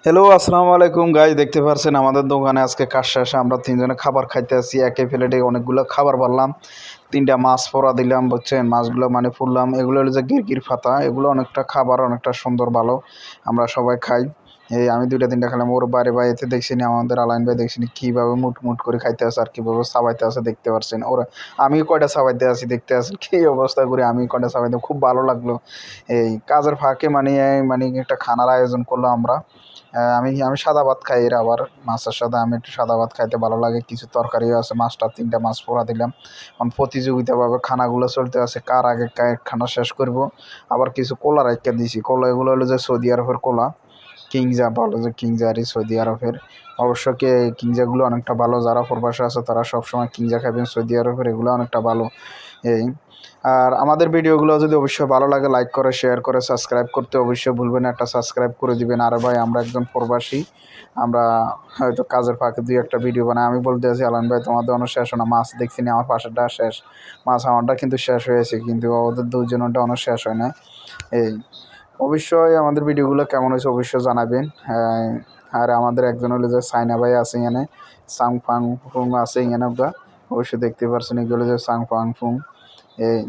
Hello, আসসালামু আলাইকুম guys. দেখতে পাচ্ছেন আমাদের দোকানে আজকে কাজ শেষে আমরা তিনজনে খাবার খাইতে আসি। একই প্লেটে অনেকগুলো খাবার বললাম, তিনটা মাছ পোড়া দিলাম, বুঝছেন? মাছগুলো মানে ফুললাম, এগুলো হলো যে গিরগির পাতা। এগুলো অনেকটা খাবার, অনেকটা সুন্দর, ভালো, আমরা সবাই খাই। এই আমি দুইটা তিনটা খেলাম। ওর বাইরে বাইরেতে দেখছি নি, আমাদের আলাইন ভাই দেখছি নি কীভাবে মুট মুট করে খাইতে আছে আর কীভাবে চাবাইতে আছে দেখতে পাচ্ছেন। ওরা আমি কয়টা চাবাইতে আছি দেখতে আছেন কী অবস্থা করে, আমি কয়টা চাবাইতে খুব ভালো লাগলো। এই কাজের ফাঁকে মানে মানে একটা খানার আয়োজন করলো আমরা। আমি আমি সাদা ভাত খাই, এর আবার মাছের সাথে আমি একটু সাদা ভাত খাইতে ভালো লাগে। কিছু তরকারিও আছে, মাছটা তিনটা মাছ পোড়া দিলাম। এখন প্রতিযোগিতাভাবে খানাগুলো চলতে আছে, কার আগে খানা শেষ করব। আবার কিছু কোলা রাইখা দিয়েছি। কোলা এগুলো হলো যে সৌদি আরবের কোলা, কিংজা বলে যে কিংজারই সৌদি আরবের। অবশ্য কিংজাগুলো অনেকটা ভালো, যারা প্রবাসে আছে তারা সবসময় কিংজা খাবেন সৌদি আরবের, এগুলো অনেকটা ভালো। এই আর আমাদের ভিডিওগুলো যদি অবশ্যই ভালো লাগে লাইক করে, শেয়ার করে, সাবস্ক্রাইব করতে অবশ্যই ভুলবেন না, একটা সাবস্ক্রাইব করে দিবেন। আর ভাই আমরা একজন প্রবাসী, আমরা হয়তো কাজের ফাঁকে দুই একটা ভিডিও বানাই। আমি বলতে আছি আলান ভাই তোমাদের অনেক শেষ হয় না, মাছ দেখছি না, আমার পাশেরটা শেষ, মাছ আমারটা কিন্তু শেষ হয়েছে, কিন্তু ওদের দুজনেরটা অনেক শেষ হয় না। এই অবশ্যই আমাদের ভিডিওগুলো কেমন হয়েছে অবশ্যই জানাবেন। আর আমাদের একজন হলো যে সাইনা ভাই আছে এখানে, সাং ফাং ফুং আছে এখানে, ওটা অবশ্যই দেখতে পারছেন, এগুলো যে সাং ফাং ফুং। এই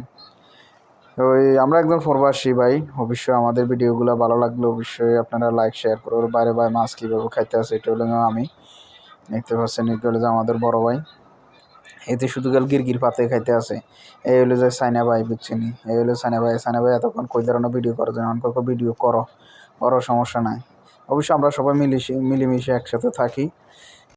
ওই আমরা একদম প্রবাসী ভাই। অবশ্যই আমাদের ভিডিওগুলো ভালো লাগলে অবশ্যই আপনারা লাইক শেয়ার করুন। ওর বাইরে ভাই মাছ কীভাবে খাইতে আছে এটা হলো আমি দেখতে পাচ্ছেন, এটা হলো যে আমাদের বড় ভাই, এতে শুধু গেল গিরগির পাতে খাইতে আছে। এই হলো যে সাইনা ভাই, বুঝছেন? এই হলো সাইনা ভাই। সাইনা ভাই এতক্ষণ কই ধরনের ভিডিও করার জন্য আমাকে ভিডিও করো, সমস্যা নাই। অবশ্যই আমরা সবাই মিলেমিশে একসাথে থাকি।